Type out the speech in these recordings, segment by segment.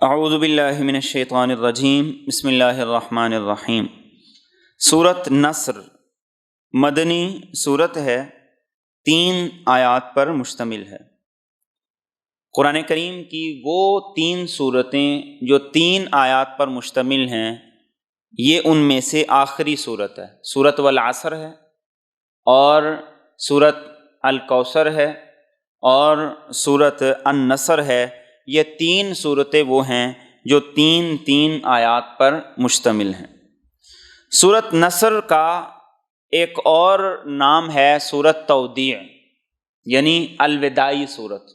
اعوذ باللہ من الشیطان الرجیم بسم اللہ الرحمن الرحیم۔ سورۃ نصر مدنی سورت ہے، 3 آیات پر مشتمل ہے۔ قرآن کریم کی وہ 3 سورتیں جو 3 آیات پر مشتمل ہیں، یہ ان میں سے آخری سورت ہے۔ سورۃ والعصر ہے اور سورۃ الکوثر ہے اور سورۃ النصر ہے۔ یہ 3 صورتیں وہ ہیں جو 3 آیات پر مشتمل ہیں۔ سورۃ نصر کا ایک اور نام ہے سورۃ تودیع، یعنی الوداعی سورت،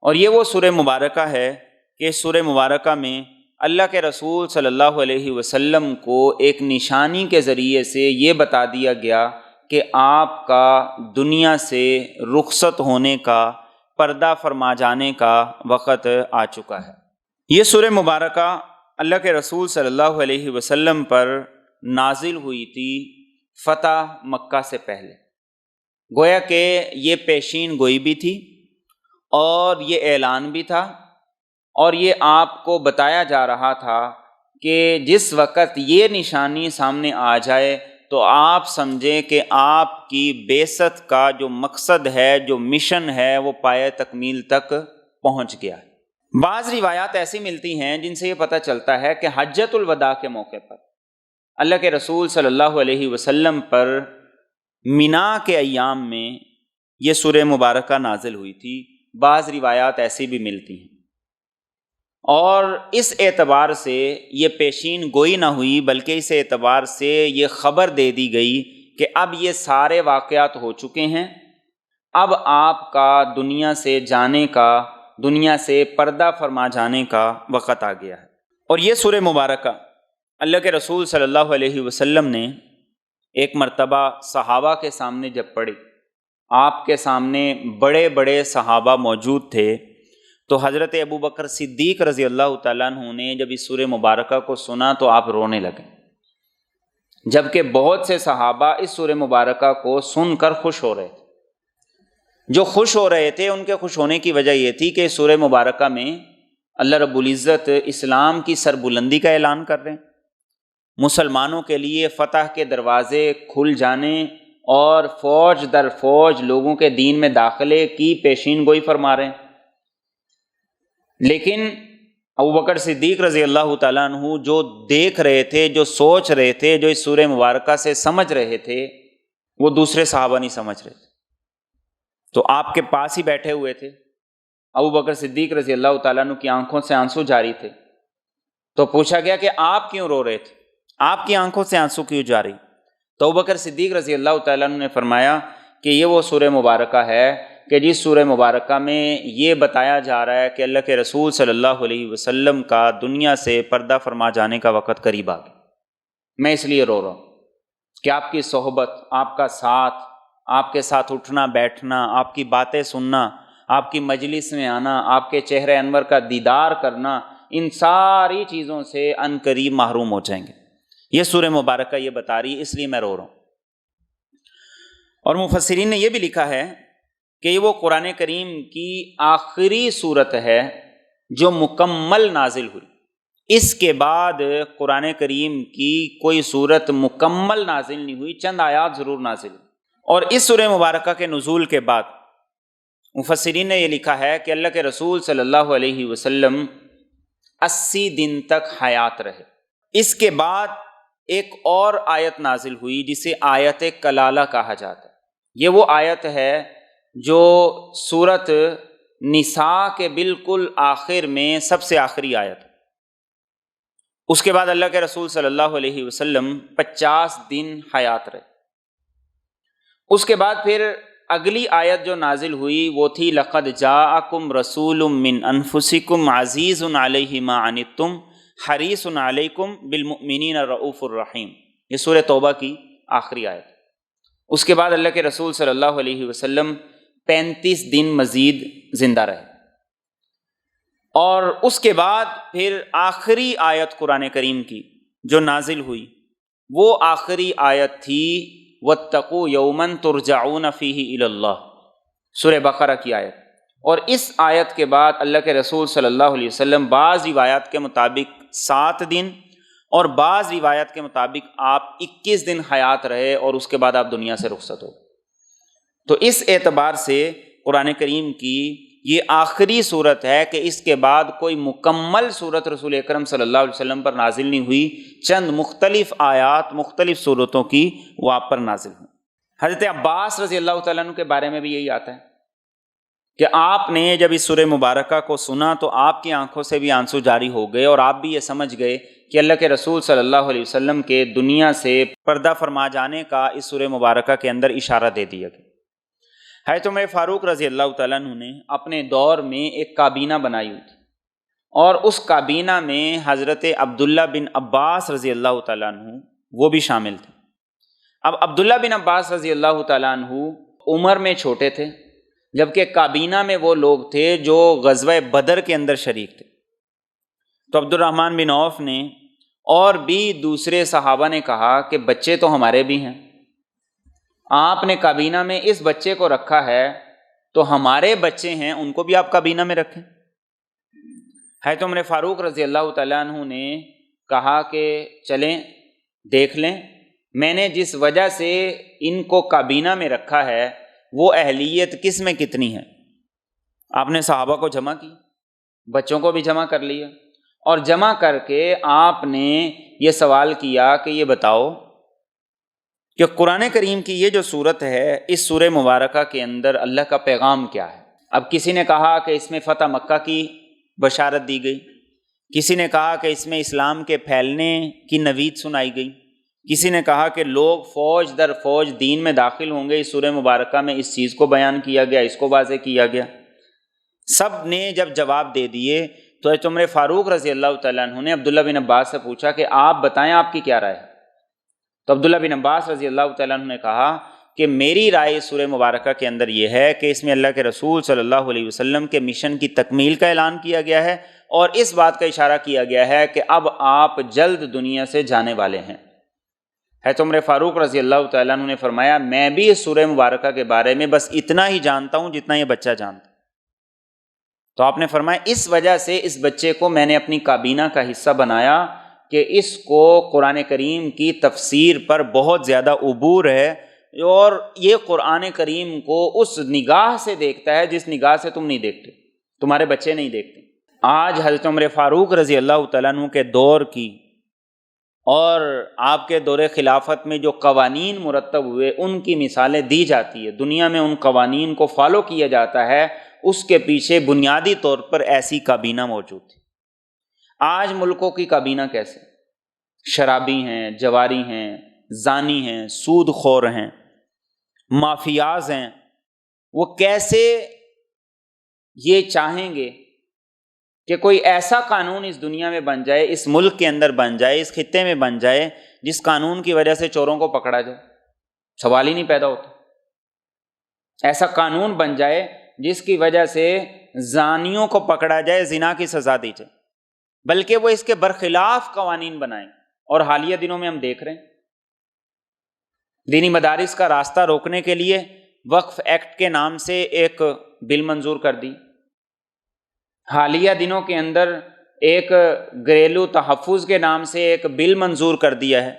اور یہ وہ سورہ مبارکہ ہے کہ سورہ مبارکہ میں اللہ کے رسول صلی اللہ علیہ وسلم کو ایک نشانی کے ذریعے سے یہ بتا دیا گیا کہ آپ کا دنیا سے رخصت ہونے کا، پردہ فرما جانے کا وقت آ چکا ہے۔ یہ سورہ مبارکہ اللہ کے رسول صلی اللہ علیہ وسلم پر نازل ہوئی تھی فتح مکہ سے پہلے، گویا کہ یہ پیشین گوئی بھی تھی اور یہ اعلان بھی تھا، اور یہ آپ کو بتایا جا رہا تھا کہ جس وقت یہ نشانی سامنے آ جائے تو آپ سمجھیں کہ آپ کی بعثت کا جو مقصد ہے، جو مشن ہے، وہ پایہ تکمیل تک پہنچ گیا ہے۔ بعض روایات ایسی ملتی ہیں جن سے یہ پتہ چلتا ہے کہ حجۃ الوداع کے موقع پر اللہ کے رسول صلی اللہ علیہ وسلم پر مینا کے ایام میں یہ سورہ مبارکہ نازل ہوئی تھی۔ بعض روایات ایسی بھی ملتی ہیں، اور اس اعتبار سے یہ پیشین گوئی نہ ہوئی، بلکہ اس اعتبار سے یہ خبر دے دی گئی کہ اب یہ سارے واقعات ہو چکے ہیں، اب آپ کا دنیا سے جانے کا، دنیا سے پردہ فرما جانے کا وقت آ گیا ہے۔ اور یہ سورہ مبارکہ اللہ کے رسول صلی اللہ علیہ وسلم نے ایک مرتبہ صحابہ کے سامنے جب پڑھی، آپ کے سامنے بڑے بڑے صحابہ موجود تھے، تو حضرت ابوبکر صدیق رضی اللہ تعالیٰ عنہ نے جب اس سورہ مبارکہ کو سنا تو آپ رونے لگے، جبکہ بہت سے صحابہ اس سورہ مبارکہ کو سن کر خوش ہو رہے تھے۔ جو خوش ہو رہے تھے ان کے خوش ہونے کی وجہ یہ تھی کہ سورہ مبارکہ میں اللہ رب العزت اسلام کی سربلندی کا اعلان کر رہے ہیں، مسلمانوں کے لیے فتح کے دروازے کھل جانے اور فوج در فوج لوگوں کے دین میں داخلے کی پیشین گوئی فرما رہے ہیں۔ لیکن ابوبکر صدیق رضی اللہ تعالیٰ عنہ جو دیکھ رہے تھے، جو سوچ رہے تھے، جو اس سورہ مبارکہ سے سمجھ رہے تھے، وہ دوسرے صحابہ نہیں سمجھ رہے تھے۔ تو آپ کے پاس ہی بیٹھے ہوئے تھے، ابوبکر صدیق رضی اللہ تعالیٰ عنہ کی آنکھوں سے آنسو جاری تھے، تو پوچھا گیا کہ آپ کیوں رو رہے تھے، آپ کی آنکھوں سے آنسو کیوں جاری؟ تو ابوبکر صدیق رضی اللہ تعالیٰ عنہ نے فرمایا کہ یہ وہ سورہ مبارکہ ہے کہ جس سورہ مبارکہ میں یہ بتایا جا رہا ہے کہ اللہ کے رسول صلی اللہ علیہ وسلم کا دنیا سے پردہ فرما جانے کا وقت قریب آ گیا۔ میں اس لیے رو رہا ہوں کہ آپ کی صحبت، آپ کا ساتھ، آپ کے ساتھ اٹھنا بیٹھنا، آپ کی باتیں سننا، آپ کی مجلس میں آنا، آپ کے چہرے انور کا دیدار کرنا، ان ساری چیزوں سے عن قریب محروم ہو جائیں گے۔ یہ سورہ مبارکہ یہ بتا رہی ہے، اس لیے میں رو رہا ہوں۔ اور مفسرین نے یہ بھی لکھا ہے کہ یہ وہ قرآن کریم کی آخری صورت ہے جو مکمل نازل ہوئی۔ اس کے بعد قرآن کریم کی کوئی صورت مکمل نازل نہیں ہوئی، چند آیات ضرور نازل ہوئی۔ اور اس سورہ مبارکہ کے نزول کے بعد مفسرین نے یہ لکھا ہے کہ اللہ کے رسول صلی اللہ علیہ وسلم 80 دن تک حیات رہے۔ اس کے بعد ایک اور آیت نازل ہوئی جسے آیت کلالہ کہا جاتا ہے۔ یہ وہ آیت ہے جو سورۃ نساء کے بالکل آخر میں سب سے آخری آیت ہے۔ اس کے بعد اللہ کے رسول صلی اللہ علیہ وسلم 50 دن حیات رہے۔ اس کے بعد پھر اگلی آیت جو نازل ہوئی وہ تھی لَقَدْ جَاءَكُمْ رَسُولٌ مِّنْ أَنفُسِكُمْ عَزِيزٌ عَلَيْهِ مَا عَنِتُّمْ حَرِيصٌ عَلَيْكُمْ بِالْمُؤْمِنِينَ رَءُوفٌ رَحِيمٌ۔ یہ سورہ توبہ کی آخری آیت۔ اس کے بعد اللہ کے رسول صلی اللہ علیہ وسلم 35 دن مزید زندہ رہے، اور اس کے بعد پھر آخری آیت قرآن کریم کی جو نازل ہوئی وہ آخری آیت تھی وَاتَّقُوا يَوْمًا تُرْجَعُونَ فِيهِ إِلَى اللَّهِ، سورہ بقرہ کی آیت۔ اور اس آیت کے بعد اللہ کے رسول صلی اللہ علیہ وسلم بعض روایات کے مطابق 7 دن اور بعض روایات کے مطابق آپ 21 دن حیات رہے اور اس کے بعد آپ دنیا سے رخصت ہو۔ تو اس اعتبار سے قرآن کریم کی یہ آخری صورت ہے کہ اس کے بعد کوئی مکمل صورت رسول اکرم صلی اللہ علیہ وسلم پر نازل نہیں ہوئی، چند مختلف آیات مختلف صورتوں کی وہ آپ پر نازل ہوئی۔ حضرت عباس رضی اللہ تعالیٰ عنہ کے بارے میں بھی یہی آتا ہے کہ آپ نے جب اس سورہ مبارکہ کو سنا تو آپ کی آنکھوں سے بھی آنسو جاری ہو گئے اور آپ بھی یہ سمجھ گئے کہ اللہ کے رسول صلی اللہ علیہ وسلم کے دنیا سے پردہ فرما جانے کا اس سورہ مبارکہ کے اندر اشارہ دے دیا گیا۔ حضرت عمر فاروق رضی اللہ تعالیٰ عنہ نے اپنے دور میں ایک کابینہ بنائی ہوئی تھی اور اس کابینہ میں حضرت عبداللہ بن عباس رضی اللہ تعالیٰ عنہ وہ بھی شامل تھے۔ اب عبداللہ بن عباس رضی اللہ تعالیٰ عنہ عمر میں چھوٹے تھے، جبکہ کابینہ میں وہ لوگ تھے جو غزوہ بدر کے اندر شریک تھے۔ تو عبد الرحمن بن عوف نے اور بھی دوسرے صحابہ نے کہا کہ بچے تو ہمارے بھی ہیں، آپ نے کابینہ میں اس بچے کو رکھا ہے تو ہمارے بچے ہیں ان کو بھی آپ کابینہ میں رکھیں۔ حضرت عمر فاروق رضی اللہ تعالیٰ عنہ نے کہا کہ چلیں دیکھ لیں، میں نے جس وجہ سے ان کو کابینہ میں رکھا ہے وہ اہلیت کس میں کتنی ہے۔ آپ نے صحابہ کو جمع کی، بچوں کو بھی جمع کر لیا اور جمع کر کے آپ نے یہ سوال کیا کہ یہ بتاؤ کہ قرآن کریم کی یہ جو صورت ہے اس سورہ مبارکہ کے اندر اللہ کا پیغام کیا ہے۔ اب کسی نے کہا کہ اس میں فتح مکہ کی بشارت دی گئی، کسی نے کہا کہ اس میں اسلام کے پھیلنے کی نوید سنائی گئی، کسی نے کہا کہ لوگ فوج در فوج دین میں داخل ہوں گے، اس سورہ مبارکہ میں اس چیز کو بیان کیا گیا، اس کو واضح کیا گیا۔ سب نے جب جواب دے دیے تو حضرت عمر فاروق رضی اللہ تعالیٰ عنہ نے عبداللہ بن عباس سے پوچھا کہ آپ بتائیں آپ کی کیا رائے ہے۔ تو عبداللہ بن عباس رضی اللہ تعالیٰ عنہ نے کہا کہ میری رائے سورہ مبارکہ کے اندر یہ ہے کہ اس میں اللہ کے رسول صلی اللہ علیہ وسلم کے مشن کی تکمیل کا اعلان کیا گیا ہے اور اس بات کا اشارہ کیا گیا ہے کہ اب آپ جلد دنیا سے جانے والے ہیں۔ حضرت عمر فاروق رضی اللہ تعالیٰ عنہ نے فرمایا میں بھی اس سورہ مبارکہ کے بارے میں بس اتنا ہی جانتا ہوں جتنا یہ بچہ جانتا۔ تو آپ نے فرمایا اس وجہ سے اس بچے کو میں نے اپنی کابینہ کا حصہ بنایا کہ اس کو قرآن کریم کی تفسیر پر بہت زیادہ عبور ہے اور یہ قرآن کریم کو اس نگاہ سے دیکھتا ہے جس نگاہ سے تم نہیں دیکھتے، تمہارے بچے نہیں دیکھتے۔ آج حضرت عمر فاروق رضی اللہ تعالیٰ عنہ کے دور کی اور آپ کے دور خلافت میں جو قوانین مرتب ہوئے ان کی مثالیں دی جاتی ہے، دنیا میں ان قوانین کو فالو کیا جاتا ہے، اس کے پیچھے بنیادی طور پر ایسی کابینہ موجود تھی۔ آج ملکوں کی کابینہ کیسے؟ شرابی ہیں، جواری ہیں، زانی ہیں، سود خور ہیں، مافیاز ہیں، وہ کیسے یہ چاہیں گے کہ کوئی ایسا قانون اس دنیا میں بن جائے، اس ملک کے اندر بن جائے، اس خطے میں بن جائے جس قانون کی وجہ سے چوروں کو پکڑا جائے، سوال ہی نہیں پیدا ہوتا۔ ایسا قانون بن جائے جس کی وجہ سے زانیوں کو پکڑا جائے، زنا کی سزا دی جائے، بلکہ وہ اس کے برخلاف قوانین بنائیں۔ اور حالیہ دنوں میں ہم دیکھ رہے ہیں دینی مدارس کا راستہ روکنے کے لیے وقف ایکٹ کے نام سے ایک بل منظور کر دی، حالیہ دنوں کے اندر ایک گھریلو تحفظ کے نام سے ایک بل منظور کر دیا ہے،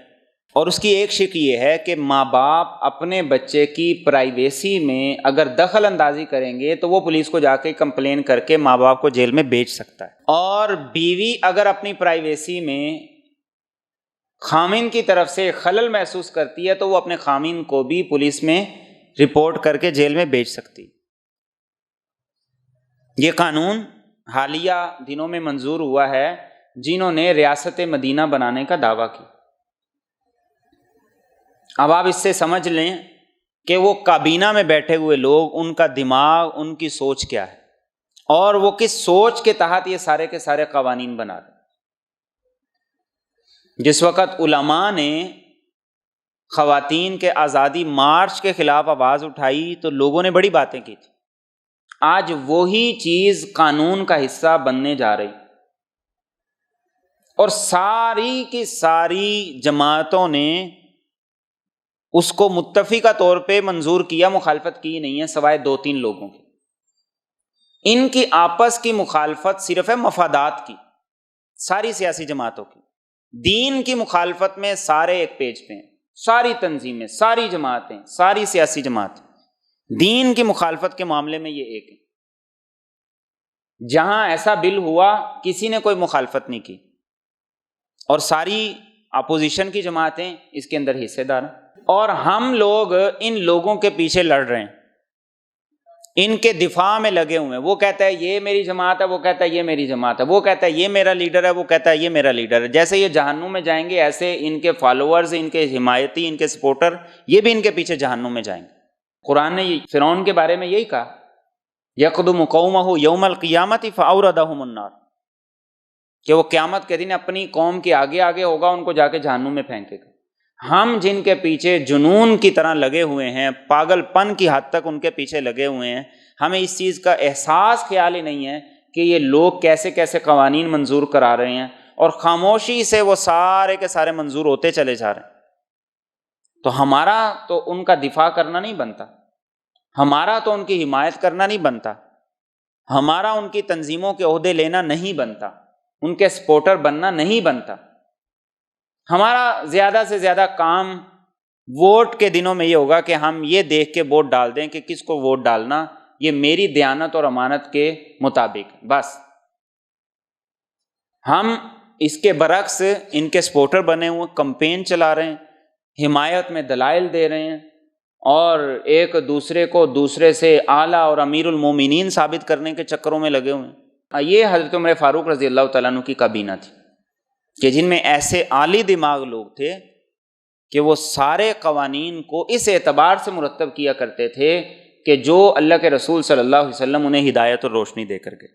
اور اس کی ایک شک یہ ہے کہ ماں باپ اپنے بچے کی پرائیویسی میں اگر دخل اندازی کریں گے تو وہ پولیس کو جا کے کمپلین کر کے ماں باپ کو جیل میں بیچ سکتا ہے، اور بیوی اگر اپنی پرائیویسی میں خامن کی طرف سے خلل محسوس کرتی ہے تو وہ اپنے خامن کو بھی پولیس میں رپورٹ کر کے جیل میں بیچ سکتی۔ یہ قانون حالیہ دنوں میں منظور ہوا ہے جنہوں نے ریاست مدینہ بنانے کا دعویٰ کیا۔ اب آپ اس سے سمجھ لیں کہ وہ کابینہ میں بیٹھے ہوئے لوگ، ان کا دماغ، ان کی سوچ کیا ہے اور وہ کس سوچ کے تحت یہ سارے کے سارے قوانین بنا رہے۔ جس وقت علماء نے خواتین کے آزادی مارچ کے خلاف آواز اٹھائی تو لوگوں نے بڑی باتیں کی تھی، آج وہی چیز قانون کا حصہ بننے جا رہی، اور ساری کی ساری جماعتوں نے اس کو متفقہ طور پہ منظور کیا، مخالفت کی نہیں ہے سوائے 2-3 لوگوں کی۔ ان کی آپس کی مخالفت صرف ہے مفادات کی، ساری سیاسی جماعتوں کی۔ دین کی مخالفت میں سارے ایک پیج پہ ہیں، ساری تنظیمیں، ساری جماعتیں، ساری سیاسی جماعتیں۔ دین کی مخالفت کے معاملے میں یہ ایک ہے۔ جہاں ایسا بل ہوا کسی نے کوئی مخالفت نہیں کی، اور ساری اپوزیشن کی جماعتیں اس کے اندر حصے دار ہیں، اور ہم لوگ ان لوگوں کے پیچھے لڑ رہے ہیں، ان کے دفاع میں لگے ہوئے ہیں۔ وہ کہتا ہے یہ میری جماعت ہے، وہ کہتا ہے یہ میری جماعت ہے، وہ کہتا ہے یہ میرا لیڈر ہے، وہ کہتا ہے یہ میرا لیڈر ہے۔ جیسے یہ جہنم میں جائیں گے، ایسے ان کے فالوورز، ان کے حمایتی، ان کے سپورٹر، یہ بھی ان کے پیچھے جہنم میں جائیں گے۔ قرآن نے فرعون کے بارے میں یہی کہا، یقدم قومہ یوم القیامت فاوردہم النار، کہ وہ قیامت کے دن اپنی قوم کے آگے آگے ہوگا، ان کو جا کے جہنم میں پھینکے گا۔ ہم جن کے پیچھے جنون کی طرح لگے ہوئے ہیں، پاگل پن کی حد تک ان کے پیچھے لگے ہوئے ہیں، ہمیں اس چیز کا احساس خیال ہی نہیں ہے کہ یہ لوگ کیسے کیسے قوانین منظور کرا رہے ہیں، اور خاموشی سے وہ سارے کے سارے منظور ہوتے چلے جا رہے ہیں۔ تو ہمارا تو ان کا دفاع کرنا نہیں بنتا، ہمارا تو ان کی حمایت کرنا نہیں بنتا، ہمارا ان کی تنظیموں کے عہدے لینا نہیں بنتا، ان کے سپورٹر بننا نہیں بنتا۔ ہمارا زیادہ سے زیادہ کام ووٹ کے دنوں میں یہ ہوگا کہ ہم یہ دیکھ کے ووٹ ڈال دیں کہ کس کو ووٹ ڈالنا، یہ میری دیانت اور امانت کے مطابق، بس۔ ہم اس کے برعکس ان کے سپورٹر بنے ہوئے، کمپین چلا رہے ہیں، حمایت میں دلائل دے رہے ہیں، اور ایک دوسرے کو دوسرے سے اعلیٰ اور امیر المومنین ثابت کرنے کے چکروں میں لگے ہوئے ہیں۔ یہ حضرت عمر فاروق رضی اللہ تعالیٰ عنہ کی کابینہ تھی، کہ جن میں ایسے عالی دماغ لوگ تھے کہ وہ سارے قوانین کو اس اعتبار سے مرتب کیا کرتے تھے کہ جو اللہ کے رسول صلی اللہ علیہ وسلم انہیں ہدایت اور روشنی دے کر گئے۔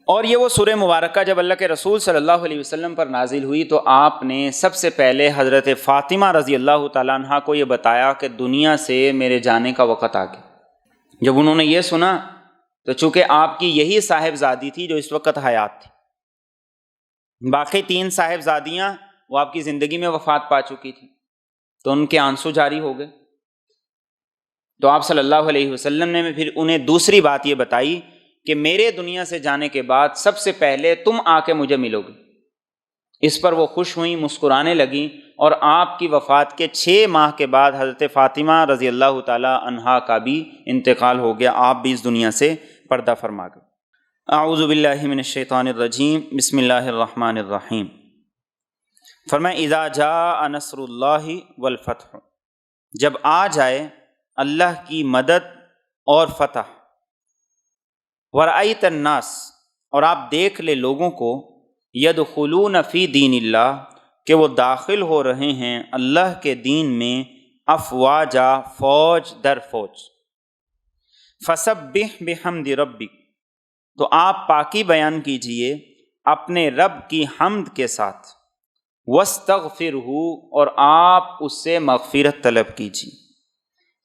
اور یہ وہ سورہ مبارکہ جب اللہ کے رسول صلی اللہ علیہ وسلم پر نازل ہوئی تو آپ نے سب سے پہلے حضرت فاطمہ رضی اللہ تعالیٰ عنہ کو یہ بتایا کہ دنیا سے میرے جانے کا وقت آ گیا۔ جب انہوں نے یہ سنا تو چونکہ آپ کی یہی صاحبزادی تھی جو اس وقت حیات تھی، باقی 3 صاحبزادیاں وہ آپ کی زندگی میں وفات پا چکی تھی، تو ان کے آنسو جاری ہو گئے۔ تو آپ صلی اللہ علیہ وسلم نے پھر انہیں دوسری بات یہ بتائی کہ میرے دنیا سے جانے کے بعد سب سے پہلے تم آ کے مجھے ملو گے۔ اس پر وہ خوش ہوئیں، مسکرانے لگیں، اور آپ کی وفات کے 6 ماہ کے بعد حضرت فاطمہ رضی اللہ تعالی عنہا کا بھی انتقال ہو گیا، آپ بھی اس دنیا سے پردہ فرما گئے۔ اعوذ باللہ من الشیطان الرجیم، بسم اللہ الرحمن الرحیم۔ فرمائے اذا جاء نصر اللہ والفتح، جب آ جائے اللہ کی مدد اور فتح، ورأیت الناس، اور آپ دیکھ لے لوگوں کو، یدخلون فی دین اللہ، کہ وہ داخل ہو رہے ہیں اللہ کے دین میں، افواجا، فوج در فوج، فسبح بحمد ربک، تو آپ پاکی بیان کیجئے اپنے رب کی حمد کے ساتھ، واستغفرہ، اور آپ اس سے مغفرت طلب کیجئے،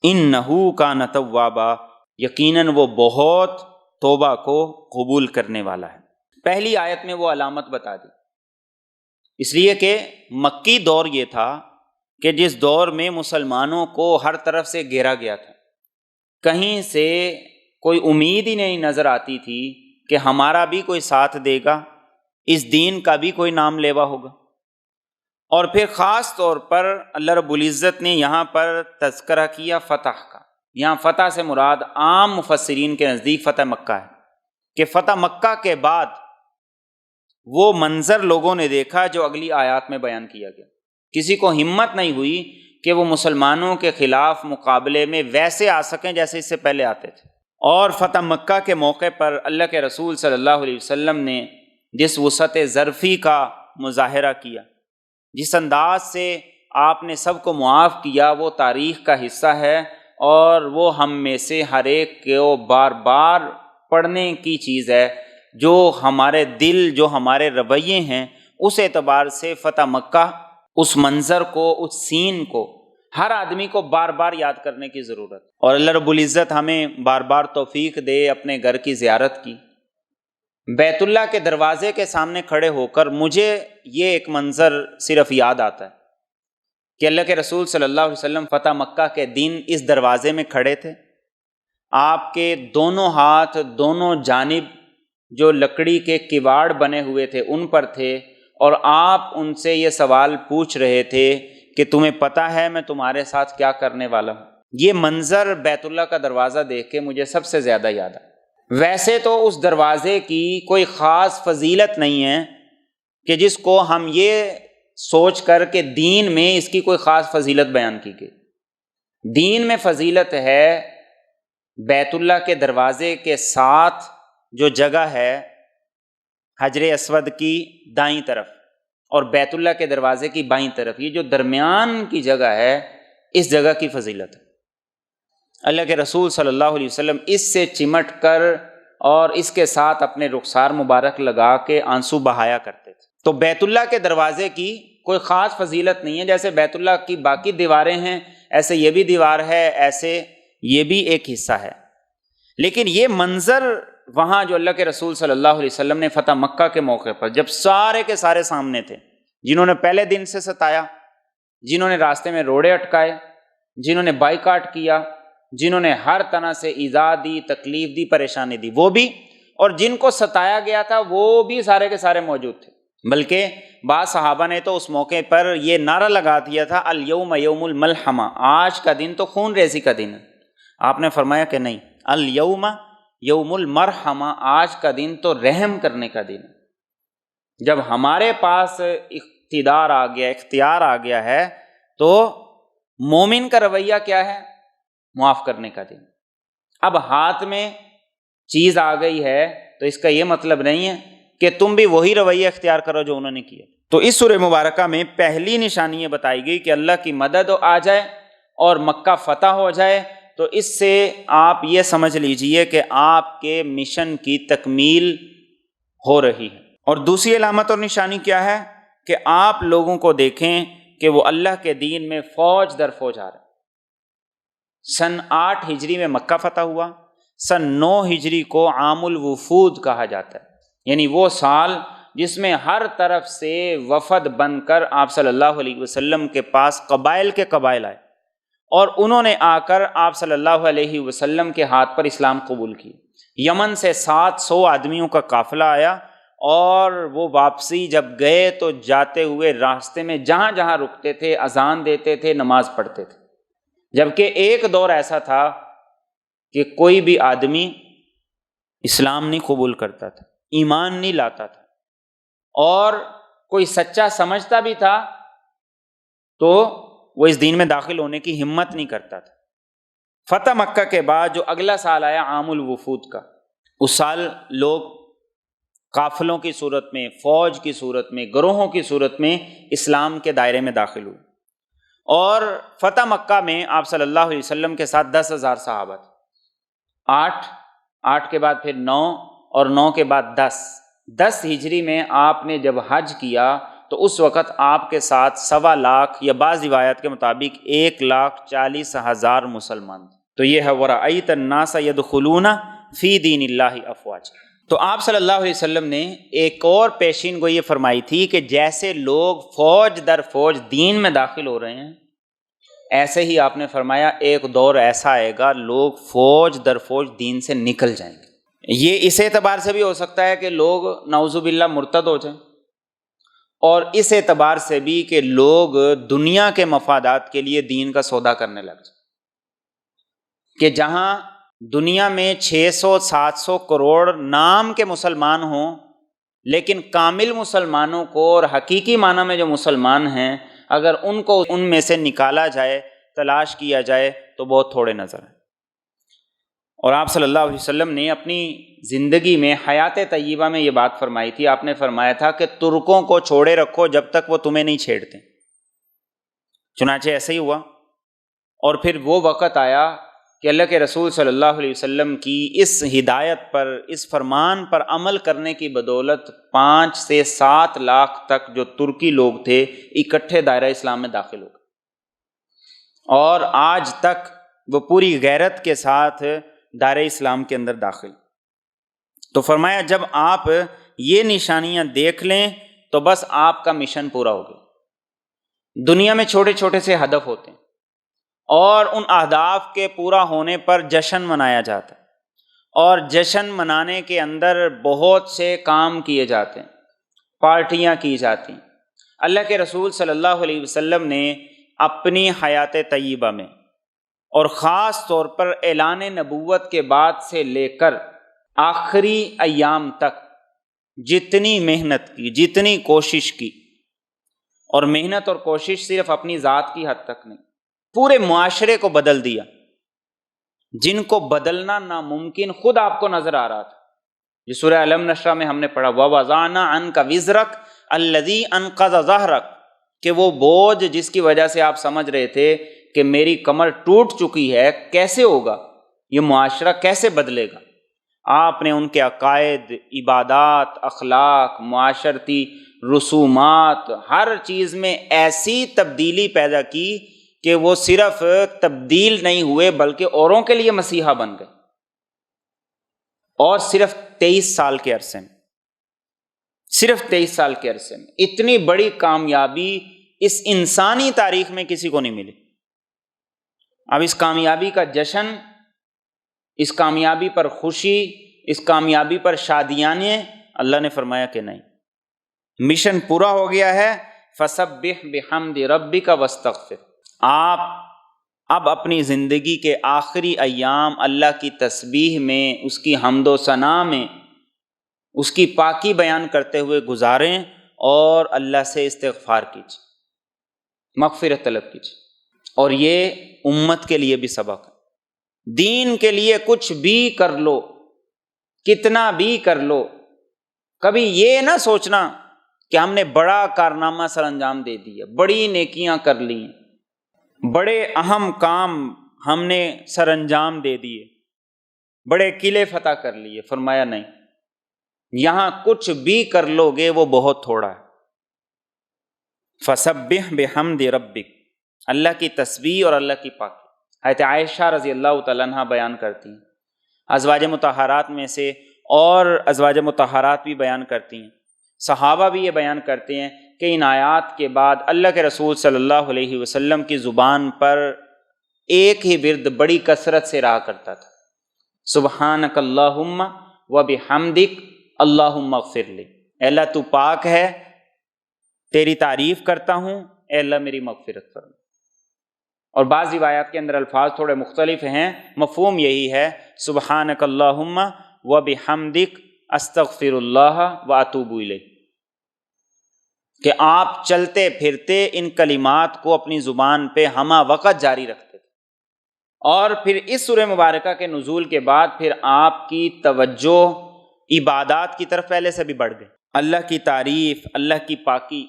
انہ کان توابا، یقیناً وہ بہت توبہ کو قبول کرنے والا ہے۔ پہلی آیت میں وہ علامت بتا دی، اس لیے کہ مکی دور یہ تھا کہ جس دور میں مسلمانوں کو ہر طرف سے گھیرا گیا تھا، کہیں سے کوئی امید ہی نہیں نظر آتی تھی کہ ہمارا بھی کوئی ساتھ دے گا، اس دین کا بھی کوئی نام لیوا ہوگا۔ اور پھر خاص طور پر اللہ رب العزت نے یہاں پر تذکرہ کیا فتح کا۔ یہاں فتح سے مراد عام مفسرین کے نزدیک فتح مکہ ہے، کہ فتح مکہ کے بعد وہ منظر لوگوں نے دیکھا جو اگلی آیات میں بیان کیا گیا۔ کسی کو ہمت نہیں ہوئی کہ وہ مسلمانوں کے خلاف مقابلے میں ویسے آ سکیں جیسے اس سے پہلے آتے تھے۔ اور فتح مکہ کے موقع پر اللہ کے رسول صلی اللہ علیہ وسلم نے جس وسعت ظرفی کا مظاہرہ کیا، جس انداز سے آپ نے سب کو معاف کیا، وہ تاریخ کا حصہ ہے، اور وہ ہم میں سے ہر ایک کو بار بار پڑھنے کی چیز ہے۔ جو ہمارے دل، جو ہمارے رویے ہیں، اس اعتبار سے فتح مکہ، اس منظر کو، اس سین کو ہر آدمی کو بار بار یاد کرنے کی ضرورت، اور اللہ رب العزت ہمیں بار بار توفیق دے اپنے گھر کی زیارت کی۔ بیت اللہ کے دروازے کے سامنے کھڑے ہو کر مجھے یہ ایک منظر صرف یاد آتا ہے کہ اللہ کے رسول صلی اللہ علیہ وسلم فتح مکہ کے دن اس دروازے میں کھڑے تھے، آپ کے دونوں ہاتھ دونوں جانب جو لکڑی کے کواڑ بنے ہوئے تھے ان پر تھے، اور آپ ان سے یہ سوال پوچھ رہے تھے کہ تمہیں پتہ ہے میں تمہارے ساتھ کیا کرنے والا ہوں۔ یہ منظر بیت اللہ کا دروازہ دیکھ کے مجھے سب سے زیادہ یاد آیا۔ ویسے تو اس دروازے کی کوئی خاص فضیلت نہیں ہے کہ جس کو ہم یہ سوچ کر کہ دین میں اس کی کوئی خاص فضیلت بیان کی گئی۔ دین میں فضیلت ہے بیت اللہ کے دروازے کے ساتھ جو جگہ ہے حجر اسود کی دائیں طرف اور بیت اللہ کے دروازے کی بائیں طرف، یہ جو درمیان کی جگہ ہے اس جگہ کی فضیلت ہے۔ اللہ کے رسول صلی اللہ علیہ وسلم اس سے چمٹ کر اور اس کے ساتھ اپنے رخسار مبارک لگا کے آنسو بہایا کرتے تھے۔ تو بیت اللہ کے دروازے کی کوئی خاص فضیلت نہیں ہے، جیسے بیت اللہ کی باقی دیواریں ہیں ایسے یہ بھی دیوار ہے، ایسے یہ بھی ایک حصہ ہے۔ لیکن یہ منظر وہاں جو اللہ کے رسول صلی اللہ علیہ وسلم نے فتح مکہ کے موقع پر جب سارے کے سارے سامنے تھے، جنہوں نے پہلے دن سے ستایا، جنہوں نے راستے میں روڑے اٹکائے، جنہوں نے بائیکاٹ کیا، جنہوں نے ہر طرح سے ایذا دی، تکلیف دی، پریشانی دی، وہ بھی، اور جن کو ستایا گیا تھا وہ بھی سارے کے سارے موجود تھے۔ بلکہ بعض صحابہ نے تو اس موقع پر یہ نعرہ لگا دیا تھا الیوم یوم الملحمہ، آج کا دن تو خون ریزی کا دن ہے۔ آپ نے فرمایا کہ نہیں، الیوم یوم المرحمہ، آج کا دن تو رحم کرنے کا دن ہے۔ جب ہمارے پاس اقتدار آ گیا، اختیار آ گیا ہے، تو مومن کا رویہ کیا ہے؟ معاف کرنے کا دن۔ اب ہاتھ میں چیز آ گئی ہے تو اس کا یہ مطلب نہیں ہے کہ تم بھی وہی رویہ اختیار کرو جو انہوں نے کیا۔ تو اس سورہ مبارکہ میں پہلی نشانی یہ بتائی گئی کہ اللہ کی مدد آ جائے اور مکہ فتح ہو جائے، تو اس سے آپ یہ سمجھ لیجئے کہ آپ کے مشن کی تکمیل ہو رہی ہے۔ اور دوسری علامت اور نشانی کیا ہے کہ آپ لوگوں کو دیکھیں کہ وہ اللہ کے دین میں فوج در فوج آ رہے ہیں۔ سن 8 ہجری میں مکہ فتح ہوا، سن 9 ہجری کو عام الوفود کہا جاتا ہے، یعنی وہ سال جس میں ہر طرف سے وفد بن کر آپ صلی اللہ علیہ وسلم کے پاس قبائل کے قبائل آئے، اور انہوں نے آ کر آپ صلی اللہ علیہ وسلم کے ہاتھ پر اسلام قبول کی۔ یمن سے 700 آدمیوں کا قافلہ آیا، اور وہ واپسی جب گئے تو جاتے ہوئے راستے میں جہاں جہاں رکتے تھے اذان دیتے تھے، نماز پڑھتے تھے۔ جبکہ ایک دور ایسا تھا کہ کوئی بھی آدمی اسلام نہیں قبول کرتا تھا، ایمان نہیں لاتا تھا، اور کوئی سچا سمجھتا بھی تھا تو وہ اس دین میں داخل ہونے کی ہمت نہیں کرتا تھا۔ فتح مکہ کے بعد جو اگلا سال آیا عام الوفود کا، اس سال لوگ قافلوں کی صورت میں، فوج کی صورت میں، گروہوں کی صورت میں اسلام کے دائرے میں داخل ہوئے، اور فتح مکہ میں آپ صلی اللہ علیہ وسلم کے ساتھ 10,000 صحابہ تھے۔ 8 کے بعد پھر 9، اور 9 کے بعد 10 ہجری میں آپ نے جب حج کیا تو اس وقت آپ کے ساتھ 1.25 لاکھ یا بعض روایات کے مطابق 1,40,000 مسلمان تھے۔ تو یہ ہے وَرَأَيْتَ النَّاسَ يَدْخُلُونَ فِي دِينِ اللَّهِ أَفْوَاجًا۔ تو آپ صلی اللہ علیہ وسلم نے ایک اور پیشین گوئی یہ فرمائی تھی کہ جیسے لوگ فوج در فوج دین میں داخل ہو رہے ہیں، ایسے ہی آپ نے فرمایا ایک دور ایسا آئے گا لوگ فوج در فوج دین سے نکل جائیں گے۔ یہ اس اعتبار سے بھی ہو سکتا ہے کہ لوگ نعوذ باللہ مرتد ہو جائیں، اور اس اعتبار سے بھی کہ لوگ دنیا کے مفادات کے لیے دین کا سودا کرنے لگ جائیں، کہ جہاں دنیا میں 600-700 کروڑ نام کے مسلمان ہوں، لیکن کامل مسلمانوں کو اور حقیقی معنی میں جو مسلمان ہیں اگر ان کو ان میں سے نکالا جائے، تلاش کیا جائے تو بہت تھوڑے نظر ہیں۔ اور آپ صلی اللہ علیہ وسلم نے اپنی زندگی میں حیات طیبہ میں یہ بات فرمائی تھی، آپ نے فرمایا تھا کہ ترکوں کو چھوڑے رکھو جب تک وہ تمہیں نہیں چھیڑتے۔ چنانچہ ایسا ہی ہوا، اور پھر وہ وقت آیا کہ اللہ کے رسول صلی اللہ علیہ وسلم کی اس ہدایت پر، اس فرمان پر عمل کرنے کی بدولت 5 سے 7 لاکھ تک جو ترکی لوگ تھے اکٹھے دائرہ اسلام میں داخل ہو گئے، اور آج تک وہ پوری غیرت کے ساتھ دائرہ اسلام کے اندر داخل۔ تو فرمایا جب آپ یہ نشانیاں دیکھ لیں تو بس آپ کا مشن پورا ہو گیا۔ دنیا میں چھوٹے چھوٹے سے ہدف ہوتے ہیں، اور ان اہداف کے پورا ہونے پر جشن منایا جاتا ہے، اور جشن منانے کے اندر بہت سے کام کیے جاتے ہیں، پارٹیاں کی جاتی ہیں۔ اللہ کے رسول صلی اللہ علیہ وسلم نے اپنی حیات طیبہ میں اور خاص طور پر اعلان نبوت کے بعد سے لے کر آخری ایام تک جتنی محنت کی، جتنی کوشش کی، اور محنت اور کوشش صرف اپنی ذات کی حد تک نہیں، پورے معاشرے کو بدل دیا، جن کو بدلنا ناممکن خود آپ کو نظر آ رہا تھا۔ یہ سورہ الم نشرح میں ہم نے پڑھا وَوَضَعْنَا عَنْكَ وِزْرَكَ الَّذِي أَنقَضَ ظَهْرَكَ، کہ وہ بوجھ جس کی وجہ سے آپ سمجھ رہے تھے کہ میری کمر ٹوٹ چکی ہے، کیسے ہوگا، یہ معاشرہ کیسے بدلے گا، آپ نے ان کے عقائد، عبادات، اخلاق، معاشرتی رسومات، ہر چیز میں ایسی تبدیلی پیدا کی کہ وہ صرف تبدیل نہیں ہوئے بلکہ اوروں کے لیے مسیحا بن گئے، اور صرف 23 سال کے عرصے میں، صرف 23 سال کے عرصے میں اتنی بڑی کامیابی اس انسانی تاریخ میں کسی کو نہیں ملی۔ اب اس کامیابی کا جشن، اس کامیابی پر خوشی، اس کامیابی پر شادیانے، اللہ نے فرمایا کہ نہیں، مشن پورا ہو گیا ہے، فسبح بحمد ربک واستغفر۔ آپ اب اپنی زندگی کے آخری ایام اللہ کی تسبیح میں، اس کی حمد و ثنا میں، اس کی پاکی بیان کرتے ہوئے گزاریں، اور اللہ سے استغفار کیجیے، مغفرت طلب کیجیے۔ اور یہ امت کے لیے بھی سبق ہے، دین کے لیے کچھ بھی کر لو، کتنا بھی کر لو، کبھی یہ نہ سوچنا کہ ہم نے بڑا کارنامہ سر انجام دے دیا، بڑی نیکیاں کر لی، بڑے اہم کام ہم نے سر انجام دے دیے، بڑے قلعے فتح کر لیے۔ فرمایا نہیں، یہاں کچھ بھی کر لو گے وہ بہت تھوڑا ہے۔ فسبح بحمد ربک، اللہ کی تسبیح اور اللہ کی پاکی۔ حضرت عائشہ رضی اللہ تعالیٰ عنہ بیان کرتی ہیں، ازواج مطہرات میں سے اور ازواج مطہرات بھی بیان کرتی ہیں، صحابہ بھی یہ بیان کرتے ہیں کہ ان آیات کے بعد اللہ کے رسول صلی اللہ علیہ وسلم کی زبان پر ایک ہی ورد بڑی کثرت سے رہا کرتا تھا، سبحانک اللہم و بحمدک اللہم اغفر لی، اے اللہ تو پاک ہے، تیری تعریف کرتا ہوں، اے اللہ میری مغفرت فرما۔ اور بعض روایات کے اندر الفاظ تھوڑے مختلف ہیں، مفہوم یہی ہے، سبحانک اللہم و بحمدک استغفر اللہ و اتوب الیہ، کہ آپ چلتے پھرتے ان کلمات کو اپنی زبان پہ ہمہ وقت جاری رکھتے تھے۔ اور پھر اس سورہ مبارکہ کے نزول کے بعد پھر آپ کی توجہ عبادات کی طرف پہلے سے بھی بڑھ گئی، اللہ کی تعریف، اللہ کی پاکی۔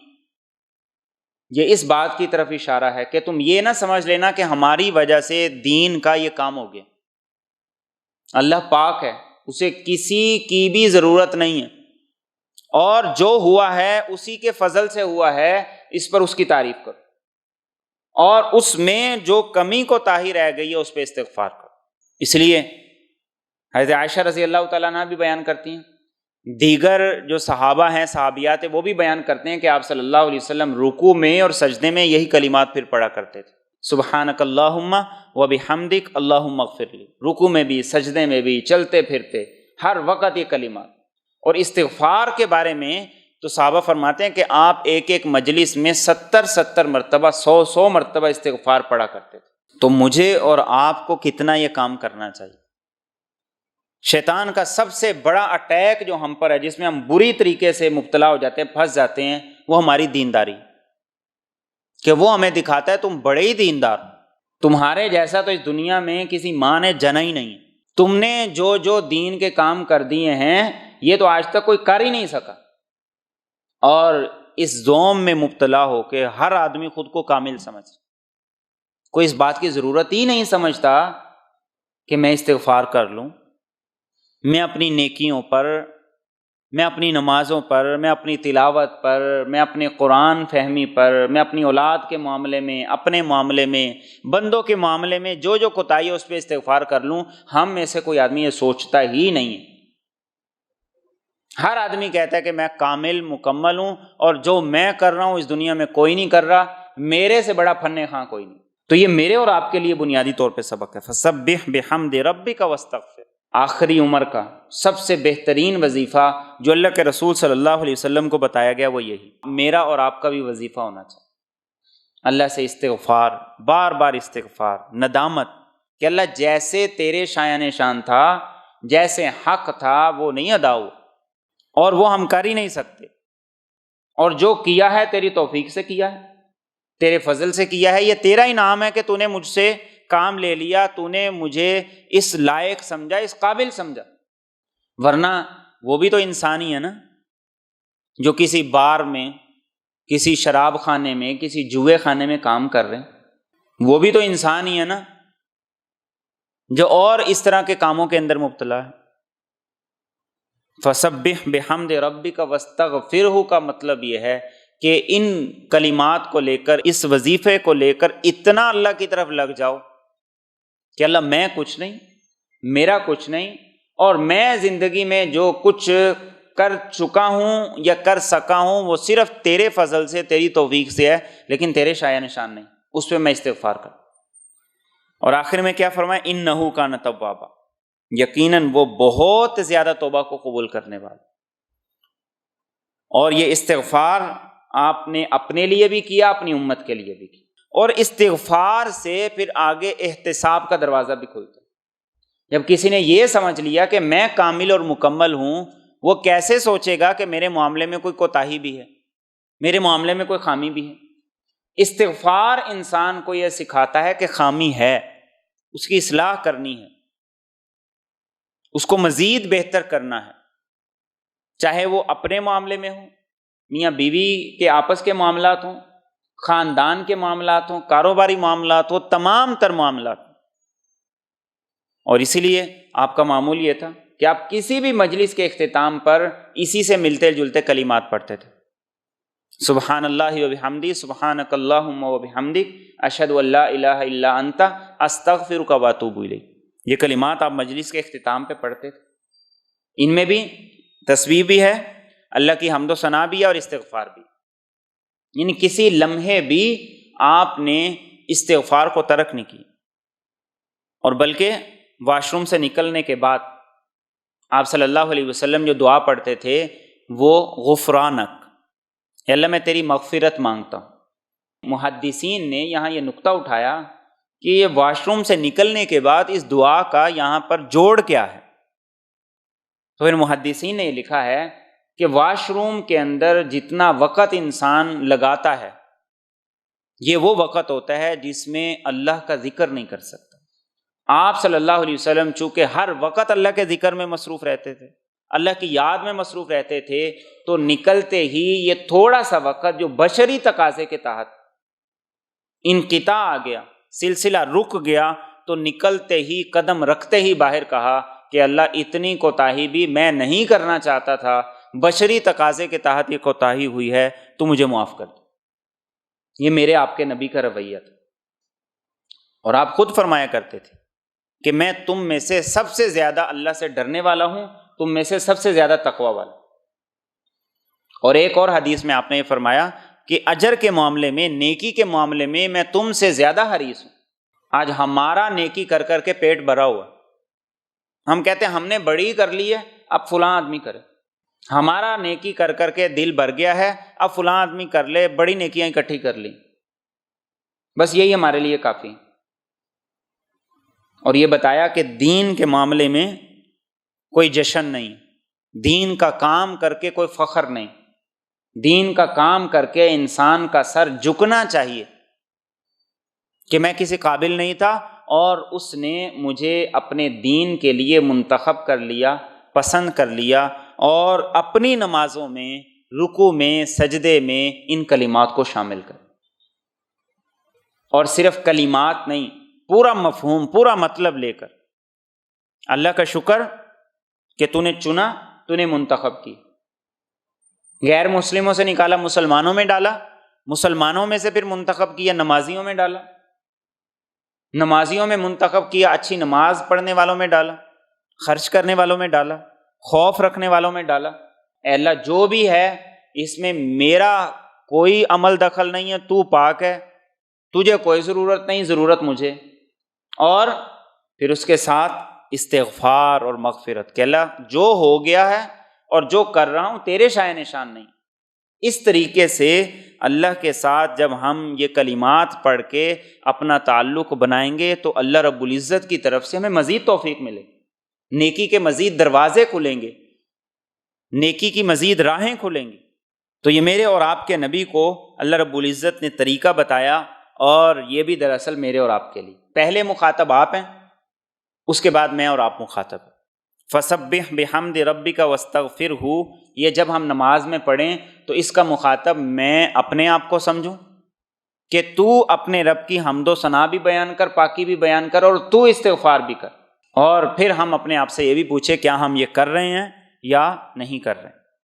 یہ اس بات کی طرف اشارہ ہے کہ تم یہ نہ سمجھ لینا کہ ہماری وجہ سے دین کا یہ کام ہو گیا، اللہ پاک ہے، اسے کسی کی بھی ضرورت نہیں ہے، اور جو ہوا ہے اسی کے فضل سے ہوا ہے، اس پر اس کی تعریف کرو، اور اس میں جو کمی کوتاہی رہ گئی ہے اس پہ استغفار کرو۔ اس لیے حضرت عائشہ رضی اللہ تعالیٰ عنہ بھی بیان کرتی ہیں، دیگر جو صحابہ ہیں، صحابیات ہیں، وہ بھی بیان کرتے ہیں کہ آپ صلی اللہ علیہ وسلم رکوع میں اور سجدے میں یہی کلمات پھر پڑھا کرتے تھے، سبحانک اللہم و بحمدک اللہم اغفر لی، رکوع میں بھی، سجدے میں بھی، چلتے پھرتے ہر وقت یہ کلمات۔ اور استغفار کے بارے میں تو صحابہ فرماتے ہیں کہ آپ ایک ایک مجلس میں 70 مرتبہ، 100 مرتبہ استغفار پڑھا کرتے تھے۔ تو مجھے اور آپ کو کتنا یہ کام کرنا چاہیے۔ شیطان کا سب سے بڑا اٹیک جو ہم پر ہے، جس میں ہم بری طریقے سے مبتلا ہو جاتے ہیں، پھنس جاتے ہیں، وہ ہماری دینداری، کہ وہ ہمیں دکھاتا ہے تم بڑے ہی دیندار، تمہارے جیسا تو اس دنیا میں کسی ماں نے جنا ہی نہیں، تم نے جو جو دین کے کام کر دیے ہیں یہ تو آج تک کوئی کر ہی نہیں سکا۔ اور اس زوم میں مبتلا ہو کے ہر آدمی خود کو کامل سمجھ، کوئی اس بات کی ضرورت ہی نہیں سمجھتا کہ میں استغفار کر لوں، میں اپنی نیکیوں پر، میں اپنی نمازوں پر، میں اپنی تلاوت پر، میں اپنے قرآن فہمی پر، میں اپنی اولاد کے معاملے میں، اپنے معاملے میں، بندوں کے معاملے میں جو جو کوتاہی ہے اس پہ استغفار کر لوں۔ ہم میں سے کوئی آدمی یہ سوچتا ہی نہیں ہے۔ ہر آدمی کہتا ہے کہ میں کامل مکمل ہوں، اور جو میں کر رہا ہوں اس دنیا میں کوئی نہیں کر رہا، میرے سے بڑا فن خواں کوئی نہیں۔ تو یہ میرے اور آپ کے لیے بنیادی طور پہ سبق ہے۔ فسبح بحمد ربک واستغفر، آخری عمر کا سب سے بہترین وظیفہ جو اللہ کے رسول صلی اللہ علیہ وسلم کو بتایا گیا وہ یہی، میرا اور آپ کا بھی وظیفہ ہونا چاہیے۔ اللہ سے استغفار، بار بار استغفار، ندامت کہ اللہ جیسے تیرے شایان شان تھا، جیسے حق تھا وہ نہیں ادا ہوا، اور وہ ہم کر ہی نہیں سکتے، اور جو کیا ہے تیری توفیق سے کیا ہے، تیرے فضل سے کیا ہے، یہ تیرا انعام ہے کہ تو نے مجھ سے کام لے لیا، تو نے مجھے اس لائق سمجھا، اس قابل سمجھا، ورنہ وہ بھی تو انسان ہی ہے نا، جو کسی بار میں، کسی شراب خانے میں، کسی جوئے خانے میں کام کر رہے ہیں، وہ بھی تو انسان ہی ہے نا، جو اور اس طرح کے کاموں کے اندر مبتلا ہے۔ فسبح بحمد ربک واستغفرہ کا مطلب یہ ہے کہ ان کلمات کو لے کر، اس وظیفے کو لے کر اتنا اللہ کی طرف لگ جاؤ کہ اللہ میں کچھ نہیں، میرا کچھ نہیں، اور میں زندگی میں جو کچھ کر چکا ہوں یا کر سکا ہوں وہ صرف تیرے فضل سے، تیری توفیق سے ہے، لیکن تیرے شایع نشان نہیں، اس پہ میں استغفار کروں۔ اور آخر میں کیا فرمایا؟ انہ کان توابا، یقیناً وہ بہت زیادہ توبہ کو قبول کرنے والا۔ اور یہ استغفار آپ نے اپنے لیے بھی کیا، اپنی امت کے لیے بھی کیا، اور استغفار سے پھر آگے احتساب کا دروازہ بھی کھلتا ہے۔ جب کسی نے یہ سمجھ لیا کہ میں کامل اور مکمل ہوں، وہ کیسے سوچے گا کہ میرے معاملے میں کوئی کوتاہی بھی ہے، میرے معاملے میں کوئی خامی بھی ہے۔ استغفار انسان کو یہ سکھاتا ہے کہ خامی ہے، اس کی اصلاح کرنی ہے، اس کو مزید بہتر کرنا ہے، چاہے وہ اپنے معاملے میں ہو، میاں بیوی کے آپس کے معاملات ہوں، خاندان کے معاملات ہوں، کاروباری معاملات ہوں، تمام تر معاملات۔ اور اسی لیے آپ کا معمول یہ تھا کہ آپ کسی بھی مجلس کے اختتام پر اسی سے ملتے جلتے کلمات پڑھتے تھے، سبحان اللہ وبحمدہ، سبحانک اللہم وبحمدک، اشہد ان لا الہ الا انت، استغفرک واتوب الیک۔ یہ کلمات آپ مجلس کے اختتام پہ پڑھتے تھے، ان میں بھی تسبیح بھی ہے، اللہ کی حمد و ثنا بھی ہے، اور استغفار بھی، یعنی کسی لمحے بھی آپ نے استغفار کو ترک نہیں کی، اور بلکہ واش روم سے نکلنے کے بعد آپ صلی اللہ علیہ وسلم جو دعا پڑھتے تھے وہ غفرانک، اے اللہ میں تیری مغفرت مانگتا ہوں۔ محدثین نے یہاں یہ نقطہ اٹھایا کہ یہ واش روم سے نکلنے کے بعد اس دعا کا یہاں پر جوڑ کیا ہے؟ تو پھر محدثین نے یہ لکھا ہے کہ واش روم کے اندر جتنا وقت انسان لگاتا ہے یہ وہ وقت ہوتا ہے جس میں اللہ کا ذکر نہیں کر سکتا۔ آپ صلی اللہ علیہ وسلم چونکہ ہر وقت اللہ کے ذکر میں مصروف رہتے تھے، اللہ کی یاد میں مصروف رہتے تھے، تو نکلتے ہی یہ تھوڑا سا وقت جو بشری تقاضے کے تحت انقطاع آ گیا، سلسلہ رک گیا، تو نکلتے ہی قدم رکھتے ہی باہر کہا کہ اللہ اتنی کوتاہی بھی میں نہیں کرنا چاہتا تھا، بشری تقاضے کے تحت یہ کوتاہی ہوئی ہے، تو مجھے معاف کر دو۔ یہ میرے آپ کے نبی کا رویہ تھا، اور آپ خود فرمایا کرتے تھے کہ میں تم میں سے سب سے زیادہ اللہ سے ڈرنے والا ہوں، تم میں سے سب سے زیادہ تقوی والا۔ اور ایک اور حدیث میں آپ نے یہ فرمایا کہ اجر کے معاملے میں، نیکی کے معاملے میں تم سے زیادہ حریص ہوں۔ آج ہمارا نیکی کر کر کے پیٹ بھرا ہوا، ہم کہتے ہیں ہم نے بڑی کر لی ہے، اب فلاں آدمی کرے۔ ہمارا نیکی کر کر کے دل بھر گیا ہے، اب فلاں آدمی کر لے، بڑی نیکیاں اکٹھی کر لی، بس یہی ہمارے لیے کافی ہے۔ اور یہ بتایا کہ دین کے معاملے میں کوئی جشن نہیں، دین کا کام کر کے کوئی فخر نہیں، دین کا کام کر کے انسان کا سر جھکنا چاہیے کہ میں کسی قابل نہیں تھا اور اس نے مجھے اپنے دین کے لیے منتخب کر لیا، پسند کر لیا، اور اپنی نمازوں میں، رکوع میں، سجدے میں ان کلمات کو شامل کر، اور صرف کلمات نہیں، پورا مفہوم، پورا مطلب لے کر۔ اللہ کا شکر کہ تو نے چنا، تو نے منتخب کی، غیر مسلموں سے نکالا، مسلمانوں میں ڈالا، مسلمانوں میں سے پھر منتخب کیا، نمازیوں میں ڈالا، نمازیوں میں منتخب کیا، اچھی نماز پڑھنے والوں میں ڈالا، خرچ کرنے والوں میں ڈالا، خوف رکھنے والوں میں ڈالا۔ اے اللہ جو بھی ہے اس میں میرا کوئی عمل دخل نہیں ہے، تو پاک ہے، تجھے کوئی ضرورت نہیں، ضرورت مجھے۔ اور پھر اس کے ساتھ استغفار اور مغفرت کہ اللہ جو ہو گیا ہے اور جو کر رہا ہوں تیرے شائن نشان نہیں۔ اس طریقے سے اللہ کے ساتھ جب ہم یہ کلمات پڑھ کے اپنا تعلق بنائیں گے تو اللہ رب العزت کی طرف سے ہمیں مزید توفیق ملے گی، نیکی کے مزید دروازے کھلیں گے، نیکی کی مزید راہیں کھلیں گی۔ تو یہ میرے اور آپ کے نبی کو اللہ رب العزت نے طریقہ بتایا، اور یہ بھی دراصل میرے اور آپ کے لیے، پہلے مخاطب آپ ہیں، اس کے بعد میں اور آپ مخاطب ہیں۔ فَسَبِّحْ بِحَمْدِ رَبِّكَ وَاسْتَغْفِرْهُ، یہ جب ہم نماز میں پڑھیں تو اس کا مخاطب میں اپنے آپ کو سمجھوں کہ تو اپنے رب کی حمد و ثنا بھی بیان کر، پاکی بھی بیان کر، اور تو استغفار بھی کر، اور پھر ہم اپنے آپ سے یہ بھی پوچھیں کیا ہم یہ کر رہے ہیں یا نہیں کر رہے ہیں۔